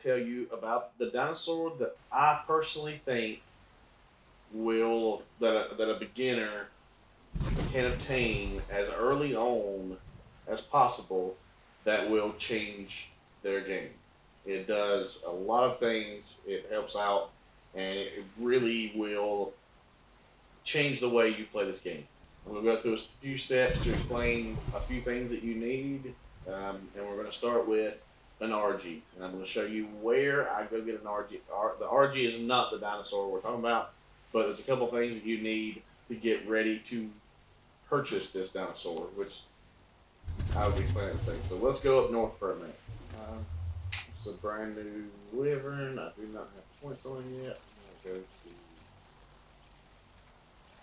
tell you about the dinosaur that I personally think that a beginner can obtain as early on as possible that will change their game. It does a lot of things. It helps out, and it really will change the way you play this game. I'm going to go through a few steps to explain a few things that you need, and we're going to start with an RG, and I'm going to show you where I go get an RG. The RG is not the dinosaur we're talking about, but there's a couple things that you need to get ready to purchase this dinosaur, which I'll be explaining this thing. So let's go up north for a minute. It's a brand new wyvern. I do not have points on it yet. I'm going to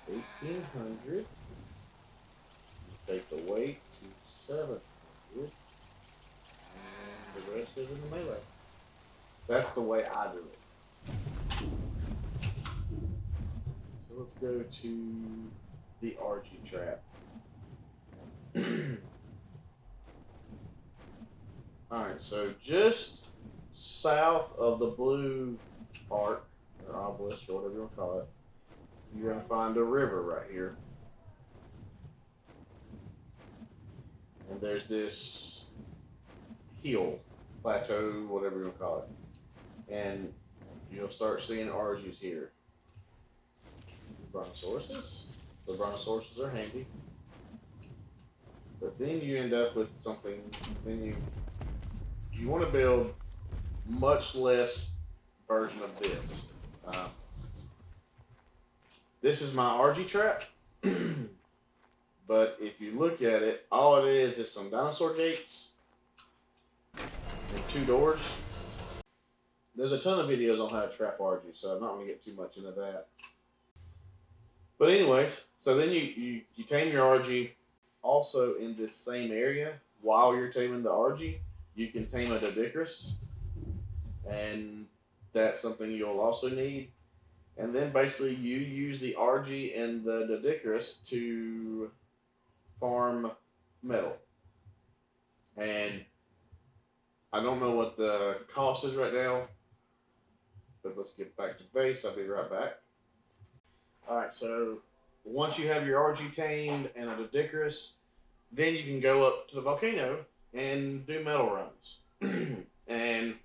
go to 1800. Take the weight to 700. And the rest is in the melee. That's the way I do it. So let's go to the RG trap. Alright, so just south of the blue arc, or obelisk, or whatever you want to call it, you're going to find a river right here. And there's this hill, plateau, whatever you want to call it. And you'll start seeing RGs here. Brontosauruses. The brontosauruses are handy. But then you end up with something, then you want to build much less version of this. This is my RG trap, but if you look at it, all it is some dinosaur gates and 2 doors. There's a ton of videos on how to trap RG, so I'm not going to get too much into that. But anyways, so then you tame your RG. Also in this same area, while you're taming the RG, you can tame a Dodicurus, and that's something you'll also need. And then basically you use the RG and the Dodicurus to farm metal. And I don't know what the cost is right now, but let's get back to base. I'll be right back. Alright, so once you have your RG tamed and a Dodicurus, then you can go up to the volcano and do metal runs. And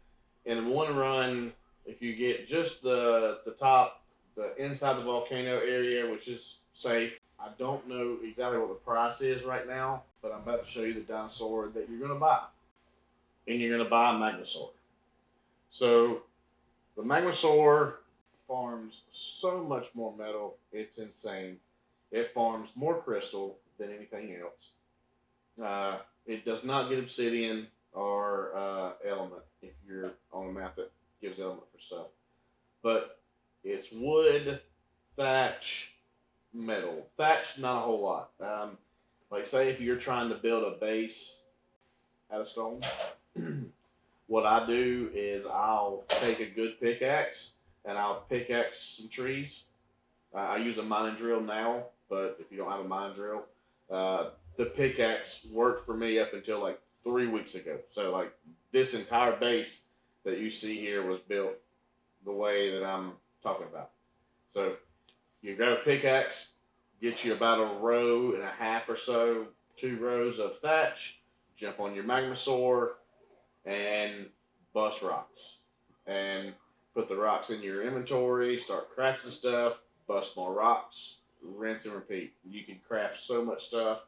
in one run, if you get just the top, the inside the volcano area, which is safe. I don't know exactly what the price is right now, but I'm about to show you the dinosaur that you're going to buy. And you're going to buy a Magmasaur. So the Magmasaur farms so much more metal, it's insane. It farms more crystal than anything else. It does not get obsidian or element if you're on a map that gives element for stuff. But it's wood, thatch, metal. Thatch, not a whole lot. Like say if you're trying to build a base out of stone, what I do is I'll take a good pickaxe and I'll pickaxe some trees. I use a mining drill now, but if you don't have a mining drill, the pickaxe worked for me up until like 3 weeks ago. So like this entire base that you see here was built the way that I'm talking about. So you grab a pickaxe, get you about 1.5 rows or so, 2 rows of thatch, jump on your Magmasaur, and bust rocks. And put the rocks in your inventory, start crafting stuff, bust more rocks, rinse and repeat. You can craft so much stuff.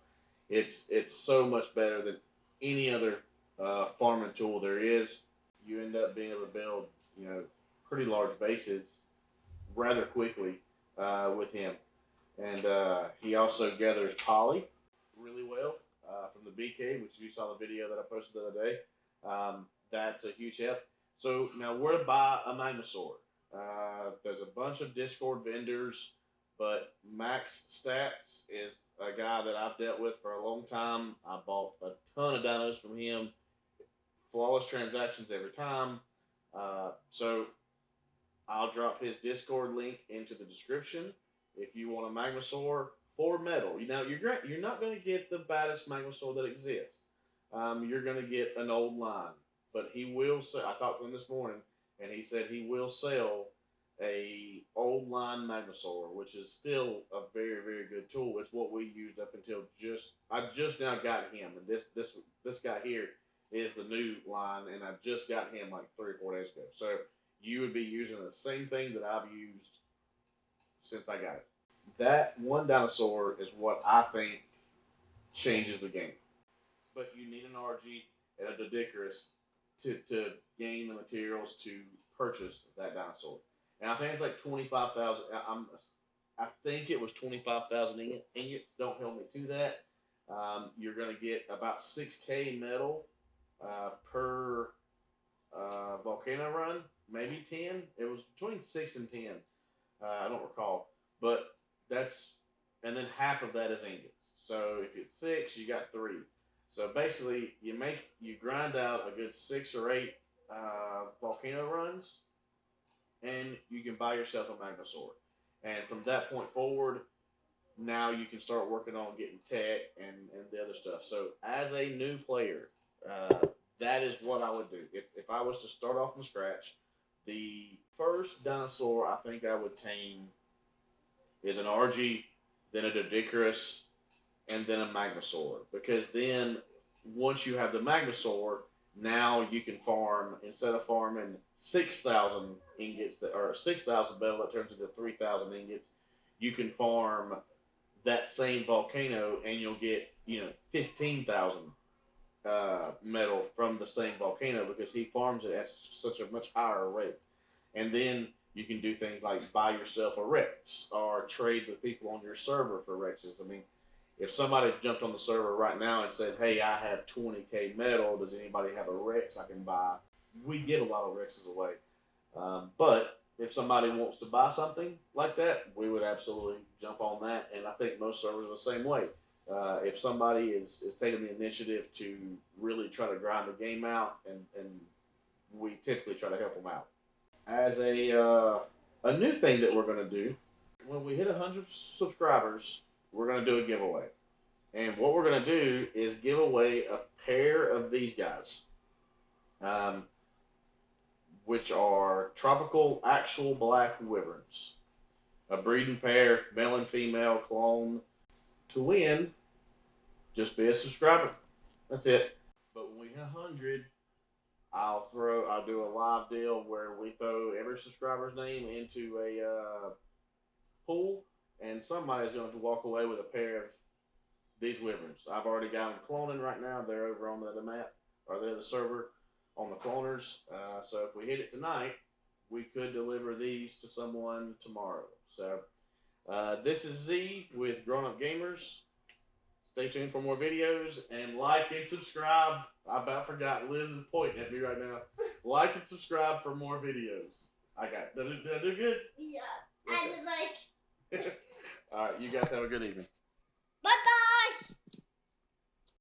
It's so much better than any other farming tool there is. You end up being able to build, pretty large bases rather quickly with him. And he also gathers poly really well from the bee cave, which you saw the video that I posted the other day. That's a huge help. So now where to buy a Magmasaur? There's a bunch of Discord vendors, but Max Stats is a guy that I've dealt with for a long time. I bought a ton of dinos from him. Flawless transactions every time. So I'll drop his Discord link into the description if you want a Magmasaur for metal. You're not going to get the baddest Magmasaur that exists. You're going to get an old line. but he will sell. I talked to him this morning, and he said he will sell a old line Magnosaur, which is still a very, very good tool. It's what we used up until I just now got him, and this guy here is the new line, and I just got him like 3 or 4 days ago. So you would be using the same thing that I've used since I got it. That one dinosaur is what I think changes the game. But you need an RG and a Dodicarus to gain the materials to purchase that dinosaur. And I think it's like 25,000. I think it was 25,000 ingots. Don't hold me to that. You're going to get about 6K metal per volcano run, maybe 10. It was between 6 and 10. I don't recall, but and then half of that is ingots. So if it's 6, you got 3. So basically, you grind out a good 6 or 8 volcano runs, and you can buy yourself a Magnosaur. And from that point forward, now you can start working on getting tech and the other stuff. So as a new player, that is what I would do. If I was to start off from scratch, the first dinosaur I think I would tame is an RG, then a Dodicarus, and then a Magnosaur. Because then, once you have the Magnosaur, now you can farm, instead of farming 6,000 ingots, or 6,000 metal that turns into 3,000 ingots, you can farm that same volcano and you'll get, 15,000 metal from the same volcano because he farms it at such a much higher rate. And then you can do things like buy yourself a Rex or trade with people on your server for Rexes. I mean, if somebody jumped on the server right now and said, hey, I have 20K metal, does anybody have a Rex I can buy? We give a lot of Rexes away. But if somebody wants to buy something like that, we would absolutely jump on that. And I think most servers are the same way. If somebody is taking the initiative to really try to grind the game out, and we typically try to help them out. As a new thing that we're going to do, when we hit 100 subscribers, we're going to do a giveaway. And what we're going to do is give away a pair of these guys, which are tropical actual black wyverns. A breeding pair, male and female clone. To win, just be a subscriber. That's it. But when we hit 100, I'll do a live deal where we throw every subscriber's name into a pool, and somebody's going to walk away with a pair of these wyverns. I've already got them cloning right now. They're over on the other map, or the other server on the cloners. So if we hit it tonight, we could deliver these to someone tomorrow. So this is Z with Grown Up Gamers. Stay tuned for more videos, and like and subscribe. I about forgot. Liz is pointing at me right now. Like and subscribe for more videos. I got it. Did I do good? Yeah. Okay. I did like. All right. You guys have a good evening. Bye-bye.